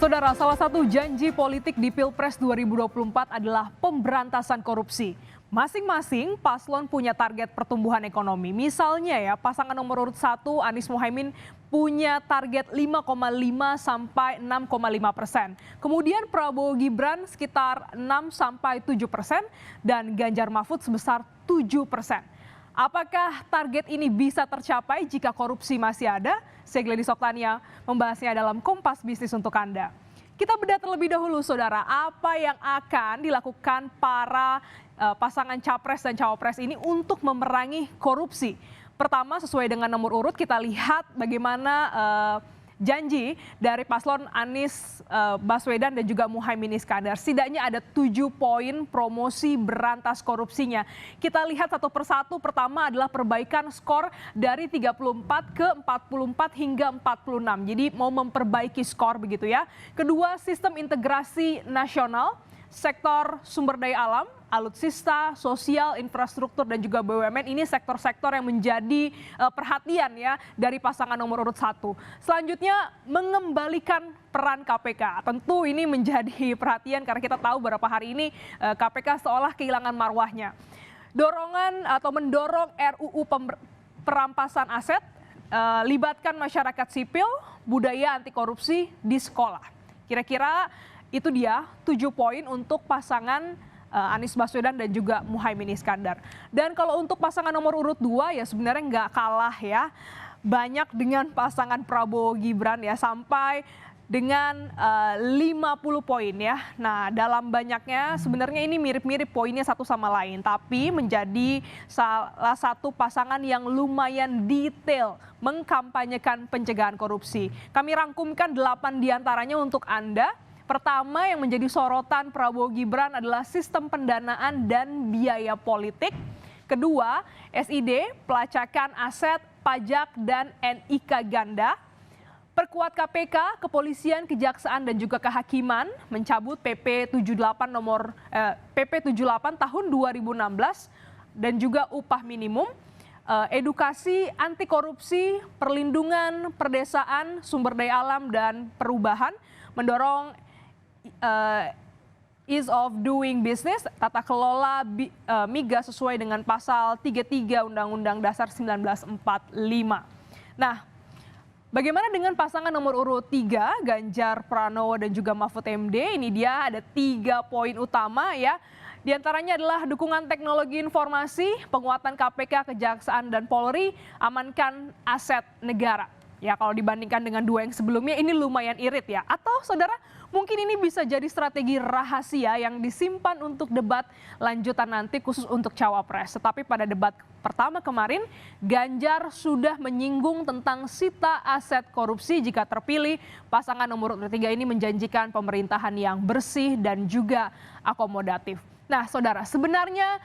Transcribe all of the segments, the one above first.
Saudara, salah satu janji politik di Pilpres 2024 adalah pemberantasan korupsi. Masing-masing paslon punya target pertumbuhan ekonomi. Misalnya ya, pasangan nomor urut 1 Anies Mohaimin punya target 5,5 sampai 6,5%. Kemudian Prabowo Gibran sekitar 6 sampai 7% dan Ganjar Mahfud sebesar 7%. Apakah target ini bisa tercapai jika korupsi masih ada? Saya Gladys Oktania membahasnya dalam Kompas Bisnis untuk Anda. Kita bedah terlebih dahulu, saudara, apa yang akan dilakukan para pasangan capres dan cawapres ini untuk memerangi korupsi. Pertama, sesuai dengan nomor urut, kita lihat bagaimana janji dari paslon Anies Baswedan dan juga Muhaimin Iskandar. Setidaknya ada 7 poin promosi berantas korupsinya. Kita lihat satu persatu. Pertama adalah perbaikan skor dari 34 ke 44 hingga 46. Jadi mau memperbaiki skor begitu ya. Kedua, sistem integrasi nasional, sektor sumber daya alam, alutsista, sosial, infrastruktur, dan juga BUMN. Ini sektor-sektor yang menjadi perhatian ya dari pasangan nomor urut 1. Selanjutnya, mengembalikan peran KPK. Tentu ini menjadi perhatian karena kita tahu beberapa hari ini KPK seolah kehilangan marwahnya. Dorongan atau mendorong RUU perampasan aset, libatkan masyarakat sipil, budaya anti korupsi di sekolah. Kira-kira itu dia 7 poin untuk pasangan Anies Baswedan dan juga Muhaimin Iskandar. Dan kalau untuk pasangan nomor urut 2 ya sebenarnya nggak kalah ya. Banyak dengan pasangan Prabowo Gibran ya, sampai dengan 50 poin ya. Nah, dalam banyaknya sebenarnya ini mirip-mirip poinnya satu sama lain, tapi menjadi salah satu pasangan yang lumayan detail mengkampanyekan pencegahan korupsi. Kami rangkumkan 8 diantaranya untuk Anda. Pertama yang menjadi sorotan Prabowo Gibran adalah sistem pendanaan dan biaya politik. Kedua, SID, pelacakan aset, pajak, dan NIK ganda. Perkuat KPK, kepolisian, kejaksaan, dan juga kehakiman, mencabut PP 78 tahun 2016 dan juga upah minimum. Edukasi anti korupsi, perlindungan perdesaan, sumber daya alam, dan perubahan, mendorong ease of doing business, tata kelola migas sesuai dengan pasal 33 Undang-Undang Dasar 1945. Nah, bagaimana dengan pasangan nomor urut 3, Ganjar Pranowo dan juga Mahfud MD? Ini dia ada 3 poin utama ya. Di antaranya adalah dukungan teknologi informasi, penguatan KPK, Kejaksaan, dan Polri, amankan aset negara. Ya, kalau dibandingkan dengan 2 yang sebelumnya ini lumayan irit ya. Atau saudara, mungkin ini bisa jadi strategi rahasia yang disimpan untuk debat lanjutan nanti khusus untuk cawapres. Tetapi pada debat pertama kemarin, Ganjar sudah menyinggung tentang sita aset korupsi jika terpilih. Pasangan nomor urut 3 ini menjanjikan pemerintahan yang bersih dan juga akomodatif. Nah, saudara, sebenarnya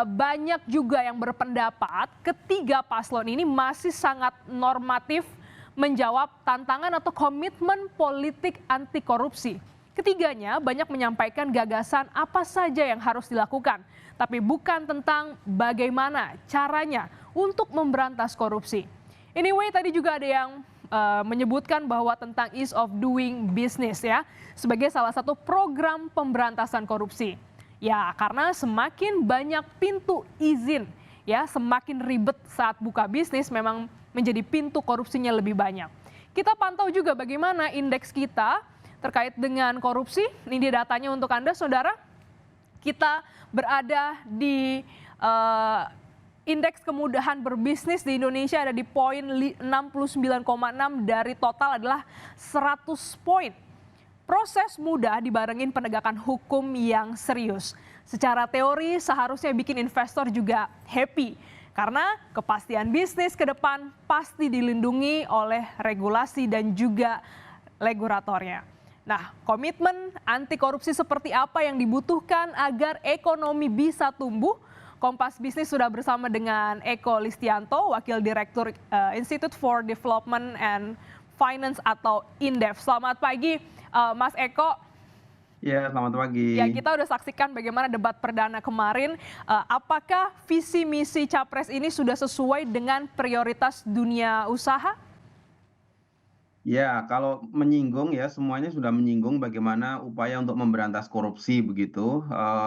banyak juga yang berpendapat ketiga paslon ini masih sangat normatif menjawab tantangan atau komitmen politik anti korupsi. Ketiganya banyak menyampaikan gagasan apa saja yang harus dilakukan, tapi bukan tentang bagaimana caranya untuk memberantas korupsi. Anyway, tadi juga ada yang menyebutkan bahwa tentang ease of doing business ya, sebagai salah satu program pemberantasan korupsi. Ya, karena semakin banyak pintu izin, ya semakin ribet saat buka bisnis, memang menjadi pintu korupsinya lebih banyak. Kita pantau juga bagaimana indeks kita terkait dengan korupsi. Ini dia datanya untuk Anda, saudara. Kita berada di indeks kemudahan berbisnis di Indonesia ada di poin 69,6 dari total adalah 100 poin. Proses mudah dibarengin penegakan hukum yang serius. Secara teori seharusnya bikin investor juga happy. Karena kepastian bisnis ke depan pasti dilindungi oleh regulasi dan juga regulatornya. Nah, komitmen anti korupsi seperti apa yang dibutuhkan agar ekonomi bisa tumbuh? Kompas Bisnis sudah bersama dengan Eko Listianto, Wakil Direktur Institute for Development and Finance atau INDEF. Selamat pagi, Mas Eko. Ya, selamat pagi. Ya, kita udah saksikan bagaimana debat perdana kemarin. Apakah visi misi Capres ini sudah sesuai dengan prioritas dunia usaha? Ya, kalau menyinggung ya, semuanya sudah menyinggung bagaimana upaya untuk memberantas korupsi begitu.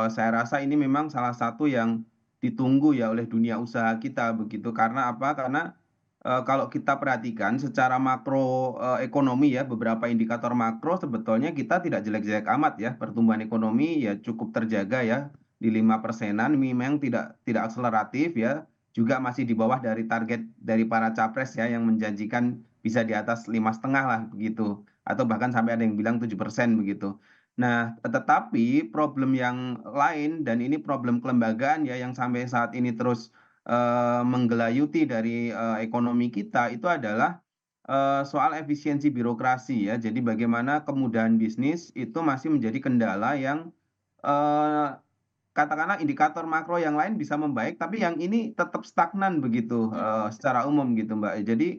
Saya rasa ini memang salah satu yang ditunggu ya oleh dunia usaha kita begitu. Karena apa? Karena kalau kita perhatikan secara makro ekonomi ya, beberapa indikator makro sebetulnya kita tidak jelek-jelek amat ya. Pertumbuhan ekonomi ya cukup terjaga ya di 5%-an, memang tidak akseleratif ya, juga masih di bawah dari target dari para capres ya yang menjanjikan bisa di atas 5,5 lah begitu, atau bahkan sampai ada yang bilang 7% begitu. Nah, tetapi problem yang lain dan ini problem kelembagaan ya yang sampai saat ini terus, menggelayuti dari, ekonomi kita itu adalah, soal efisiensi birokrasi ya. Jadi bagaimana kemudahan bisnis itu masih menjadi kendala yang, eee katakanlah indikator makro yang lain bisa membaik, tapi yang ini tetap stagnan begitu, secara umum gitu, Mbak. Jadi,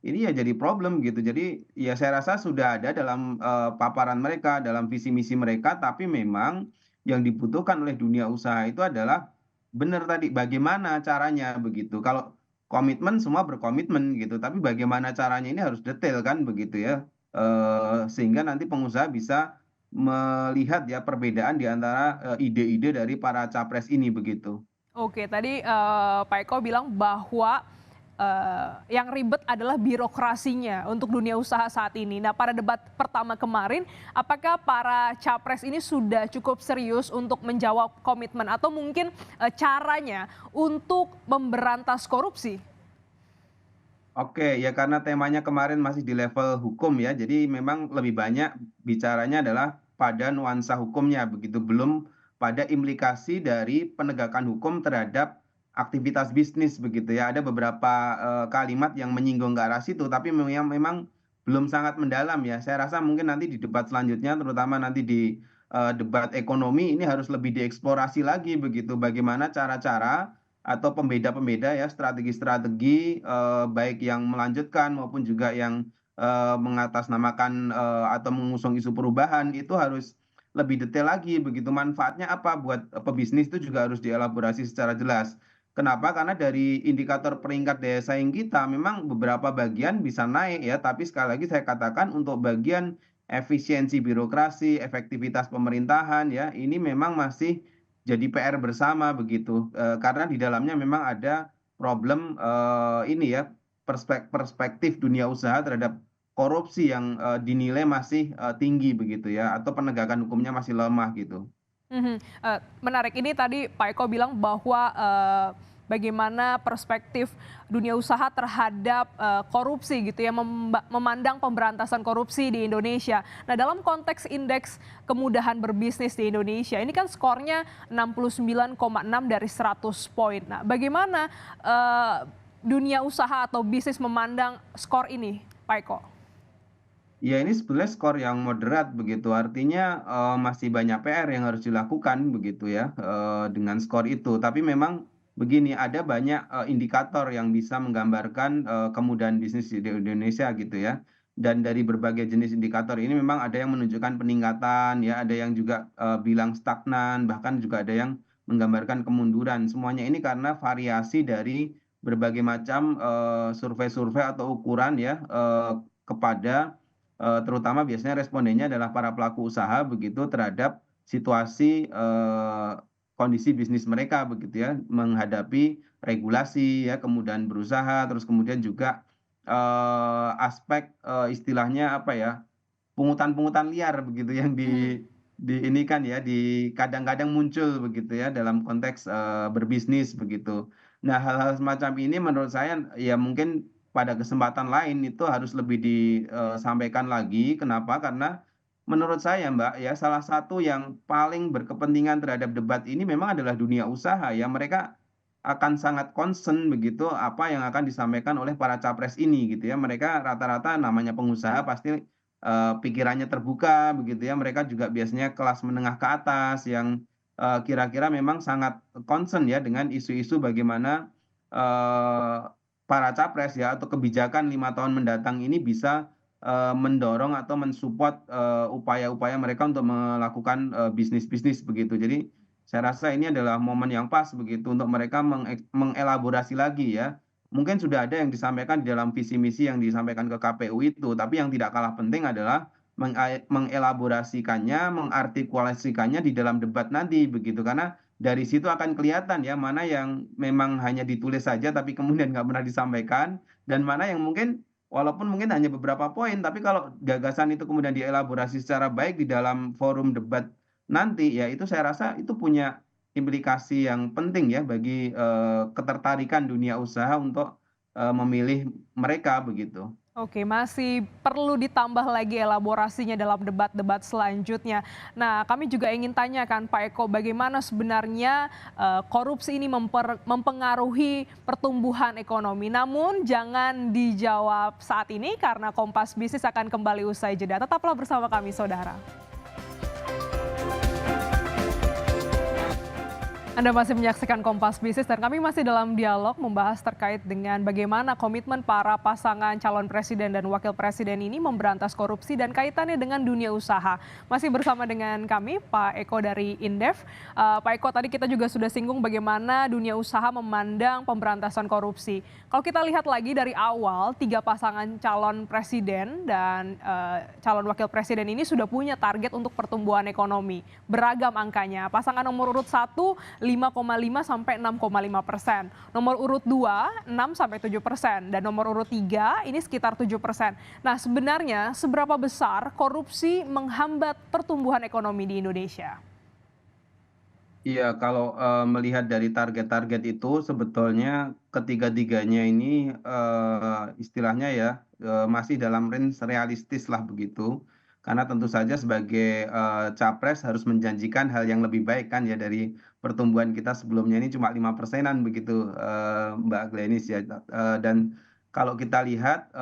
ini ya jadi problem gitu. Jadi, ya saya rasa sudah ada dalam, paparan mereka, dalam visi misi mereka, tapi memang yang dibutuhkan oleh dunia usaha itu adalah benar tadi, bagaimana caranya begitu. Kalau komitmen semua berkomitmen gitu, tapi bagaimana caranya ini harus detail kan begitu ya, sehingga nanti pengusaha bisa melihat ya perbedaan di antara, ide-ide dari para capres ini begitu. Oke, tadi, Pak Eko bilang bahwa, yang ribet adalah birokrasinya untuk dunia usaha saat ini. Nah, pada debat pertama kemarin, apakah para capres ini sudah cukup serius untuk menjawab komitmen atau mungkin, caranya untuk memberantas korupsi? Oke, ya karena temanya kemarin masih di level hukum ya, jadi memang lebih banyak bicaranya adalah pada nuansa hukumnya begitu, belum pada implikasi dari penegakan hukum terhadap aktivitas bisnis begitu ya. Ada beberapa, kalimat yang menyinggung ke arah situ, tapi memang belum sangat mendalam ya. Saya rasa mungkin nanti di debat selanjutnya, terutama nanti di, debat ekonomi ini harus lebih dieksplorasi lagi begitu, bagaimana cara-cara atau pembeda-pembeda ya, strategi-strategi, baik yang melanjutkan maupun juga yang, mengatasnamakan, atau mengusung isu perubahan itu harus lebih detail lagi begitu. Manfaatnya apa buat, pebisnis itu juga harus dielaborasi secara jelas. Kenapa? Karena dari indikator peringkat daya saing kita memang beberapa bagian bisa naik ya, tapi sekali lagi saya katakan untuk bagian efisiensi birokrasi, efektivitas pemerintahan ya, ini memang masih jadi PR bersama begitu, karena di dalamnya memang ada problem, ini ya, perspektif dunia usaha terhadap korupsi yang, dinilai masih, tinggi begitu ya, atau penegakan hukumnya masih lemah gitu. Mhm, menarik ini tadi Pak Eko bilang bahwa, bagaimana perspektif dunia usaha terhadap, korupsi gitu ya, memandang pemberantasan korupsi di Indonesia. Nah, dalam konteks indeks kemudahan berbisnis di Indonesia, ini kan skornya 69,6 dari 100 poin. Nah, bagaimana, dunia usaha atau bisnis memandang skor ini, Pak Eko? Ya ini sebetulnya skor yang moderat begitu, artinya, masih banyak PR yang harus dilakukan begitu ya, dengan skor itu. Tapi memang begini, ada banyak, indikator yang bisa menggambarkan, kemudahan bisnis di Indonesia gitu ya. Dan dari berbagai jenis indikator ini memang ada yang menunjukkan peningkatan ya, ada yang juga, bilang stagnan, bahkan juga ada yang menggambarkan kemunduran. Semuanya ini karena variasi dari berbagai macam, survei-survei atau ukuran ya, kepada terutama biasanya respondennya adalah para pelaku usaha begitu terhadap situasi, kondisi bisnis mereka begitu ya, menghadapi regulasi ya, kemudahan berusaha, terus kemudian juga, aspek, istilahnya apa ya, pungutan-pungutan liar begitu yang Mhm. di ini kan ya, di kadang-kadang muncul begitu ya dalam konteks, berbisnis begitu. Nah, hal-hal semacam ini menurut saya ya mungkin pada kesempatan lain itu harus lebih disampaikan lagi. Kenapa? Karena menurut saya, Mbak, ya salah satu yang paling berkepentingan terhadap debat ini memang adalah dunia usaha ya. Mereka akan sangat concern begitu apa yang akan disampaikan oleh para capres ini gitu ya. Mereka rata-rata namanya pengusaha pasti pikirannya terbuka begitu ya, mereka juga biasanya kelas menengah ke atas yang, kira-kira memang sangat concern ya dengan isu-isu bagaimana, eee, para capres ya atau kebijakan 5 tahun mendatang ini bisa, mendorong atau mensupport, upaya-upaya mereka untuk melakukan, bisnis-bisnis begitu. Jadi, saya rasa ini adalah momen yang pas begitu untuk mereka mengelaborasi lagi ya, mungkin sudah ada yang disampaikan di dalam visi misi yang disampaikan ke KPU itu, tapi yang tidak kalah penting adalah mengelaborasikannya, mengartikulasikannya di dalam debat nanti begitu. Karena dari situ akan kelihatan ya mana yang memang hanya ditulis saja tapi kemudian nggak pernah disampaikan, dan mana yang mungkin walaupun mungkin hanya beberapa poin, tapi kalau gagasan itu kemudian dielaborasi secara baik di dalam forum debat nanti, ya itu saya rasa itu punya implikasi yang penting ya bagi, ketertarikan dunia usaha untuk, memilih mereka begitu. Oke, masih perlu ditambah lagi elaborasinya dalam debat-debat selanjutnya. Nah, kami juga ingin tanyakan Pak Eko, bagaimana sebenarnya korupsi ini mempengaruhi pertumbuhan ekonomi. Namun jangan dijawab saat ini karena Kompas Bisnis akan kembali usai jeda. Tetaplah bersama kami, saudara. Anda masih menyaksikan Kompas Bisnis dan kami masih dalam dialog membahas terkait dengan bagaimana komitmen para pasangan calon presiden dan wakil presiden ini memberantas korupsi dan kaitannya dengan dunia usaha. Masih bersama dengan kami Pak Eko dari Indef. Pak Eko, tadi kita juga sudah singgung bagaimana dunia usaha memandang pemberantasan korupsi. Kalau kita lihat lagi dari awal, 3 pasangan calon presiden dan calon wakil presiden ini sudah punya target untuk pertumbuhan ekonomi. Beragam angkanya. Pasangan nomor urut 1, 5,5 sampai 6,5%. Nomor urut 2, 6 sampai 7%. Dan nomor urut 3 ini sekitar 7%. Nah, sebenarnya seberapa besar korupsi menghambat pertumbuhan ekonomi di Indonesia? Iya, kalau, melihat dari target-target itu sebetulnya ketiga-tiganya ini, istilahnya ya, masih dalam range realistis lah begitu. Karena tentu saja sebagai, capres harus menjanjikan hal yang lebih baik kan ya dari pertumbuhan kita sebelumnya ini cuma 5%-an begitu, Mbak Glenis ya. Dan kalau kita lihat,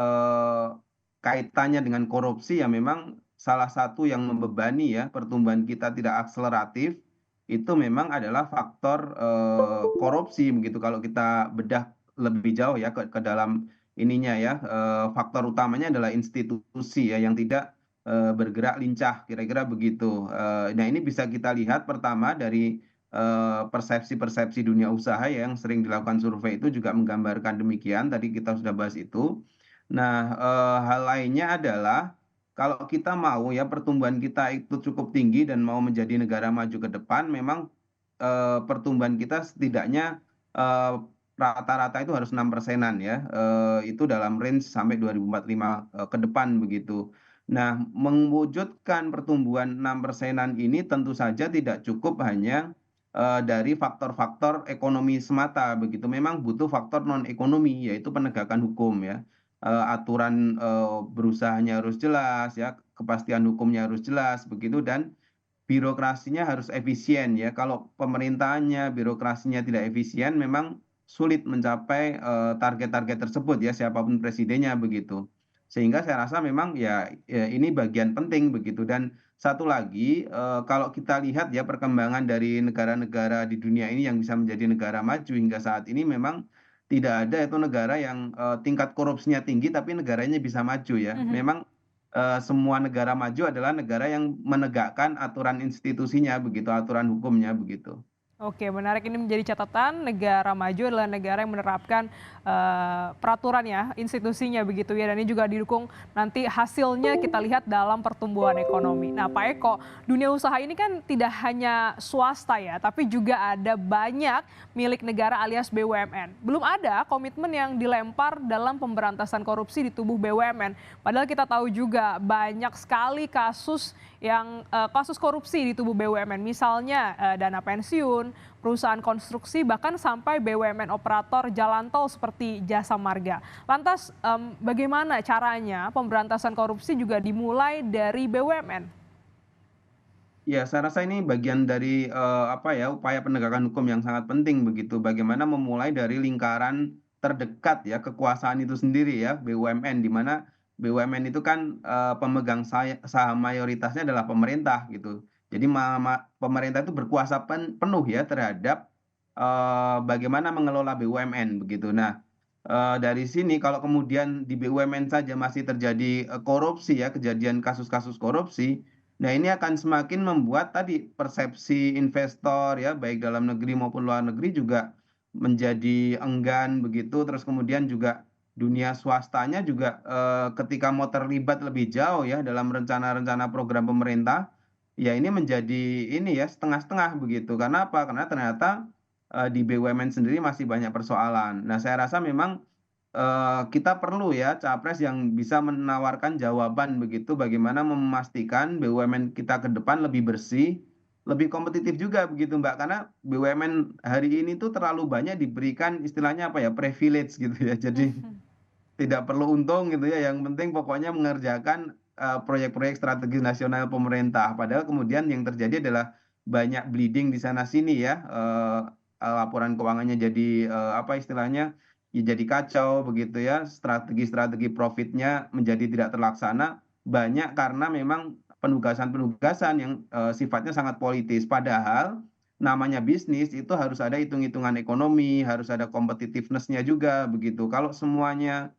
kaitannya dengan korupsi ya memang salah satu yang membebani ya pertumbuhan kita tidak akseleratif, itu memang adalah faktor, korupsi begitu kalau kita bedah lebih jauh ya ke dalam ininya ya, faktor utamanya adalah institusi ya yang tidak, bergerak lincah kira-kira begitu. Nah ini bisa kita lihat pertama dari, persepsi-persepsi dunia usaha ya yang sering dilakukan survei itu juga menggambarkan demikian, tadi kita sudah bahas itu. Nah, hal lainnya adalah kalau kita mau ya pertumbuhan kita itu cukup tinggi dan mau menjadi negara maju ke depan memang, pertumbuhan kita setidaknya, eee, rata-rata itu harus 6%-an ya, itu dalam range sampai 2045, ke depan begitu. Nah, mewujudkan pertumbuhan 6%-an ini tentu saja tidak cukup hanya, dari faktor-faktor ekonomi semata begitu, memang butuh faktor non ekonomi yaitu penegakan hukum ya. Aturan, berusahanya harus jelas ya, kepastian hukumnya harus jelas begitu dan birokrasinya harus efisien ya. Kalau pemerintahannya, birokrasinya tidak efisien memang sulit mencapai, target-target tersebut ya, siapapun presidennya begitu. Sehingga saya rasa memang ya, ini bagian penting begitu dan satu lagi, kalau kita lihat ya perkembangan dari negara-negara di dunia ini yang bisa menjadi negara maju hingga saat ini memang tidak ada itu negara yang, tingkat korupsinya tinggi tapi negaranya bisa maju ya. Mhm. Memang semua negara maju adalah negara yang menegakkan aturan institusinya begitu, aturan hukumnya begitu. Oke, menarik, ini menjadi catatan negara maju adalah negara yang menerapkan peraturan ya, institusinya begitu ya, dan ini juga didukung nanti hasilnya kita lihat dalam pertumbuhan ekonomi. Nah, Pak Eko, dunia usaha ini kan tidak hanya swasta ya, tapi juga ada banyak milik negara alias BUMN. Belum ada komitmen yang dilempar dalam pemberantasan korupsi di tubuh BUMN. Padahal kita tahu juga banyak sekali kasus korupsi di tubuh BUMN, misalnya dana pensiun, perusahaan konstruksi, bahkan sampai BUMN operator jalan tol seperti Jasa Marga. Lantas bagaimana caranya pemberantasan korupsi juga dimulai dari BUMN? Ya, saya rasa ini bagian dari, apa ya, upaya penegakan hukum yang sangat penting begitu. Bagaimana memulai dari lingkaran terdekat ya, kekuasaan itu sendiri ya, BUMN, di mana BUMN itu kan, pemegang saham mayoritasnya adalah pemerintah gitu. Jadi pemerintah itu berkuasa penuh ya terhadap, bagaimana mengelola BUMN begitu. Nah, dari sini kalau kemudian di BUMN saja masih terjadi, korupsi ya, kejadian kasus-kasus korupsi. Nah, ini akan semakin membuat tadi persepsi investor ya, baik dalam negeri maupun luar negeri juga menjadi enggan begitu, terus kemudian juga dunia swastanya juga, ketika mau terlibat lebih jauh ya dalam rencana-rencana program pemerintah, ya ini menjadi ini ya, setengah-setengah begitu. Karena apa? Karena ternyata, di BUMN sendiri masih banyak persoalan. Nah, saya rasa memang, kita perlu ya capres yang bisa menawarkan jawaban begitu, bagaimana memastikan BUMN kita ke depan lebih bersih, lebih kompetitif juga begitu, Mbak. Karena BUMN hari ini tuh terlalu banyak diberikan istilahnya apa ya, privilege gitu ya. Jadi Mhm. tidak perlu untung gitu ya, yang penting pokoknya mengerjakan, proyek-proyek strategis nasional pemerintah. Padahal kemudian yang terjadi adalah banyak bleeding di sana sini ya, laporan keuangannya jadi, apa istilahnya, ya jadi kacau begitu ya, strategi-strategi profitnya menjadi tidak terlaksana, banyak karena memang penugasan-penugasan yang, sifatnya sangat politis. Padahal namanya bisnis itu harus ada hitung-hitungan ekonomi, harus ada competitiveness-nya juga begitu. Kalau semuanya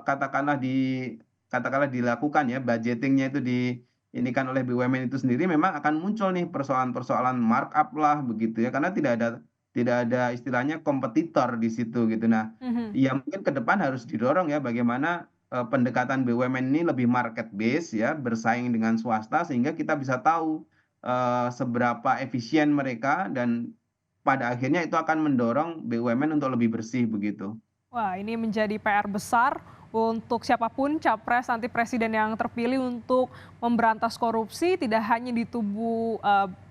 katakanlah katakanlah dilakukan ya, budgeting-nya itu diinikan oleh BUMN itu sendiri, memang akan muncul nih persoalan-persoalan markup lah begitu ya, karena tidak ada istilahnya kompetitor di situ gitu. Nah, Mhm. ya mungkin ke depan harus didorong ya bagaimana, pendekatan BUMN ini lebih market base ya, bersaing dengan swasta sehingga kita bisa tahu, seberapa efisien mereka dan pada akhirnya itu akan mendorong BUMN untuk lebih bersih begitu. Wah, ini menjadi PR besar untuk siapapun capres nanti presiden yang terpilih untuk memberantas korupsi tidak hanya di tubuh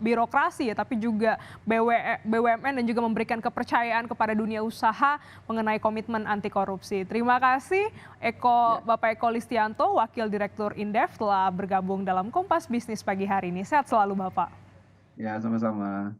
birokrasi ya, tapi juga BUMN dan juga memberikan kepercayaan kepada dunia usaha mengenai komitmen anti korupsi. Terima kasih Ya. Bapak Eko Listianto, Wakil Direktur Indef telah bergabung dalam Kompas Bisnis pagi hari ini. Sehat selalu Bapak. Ya, sama-sama.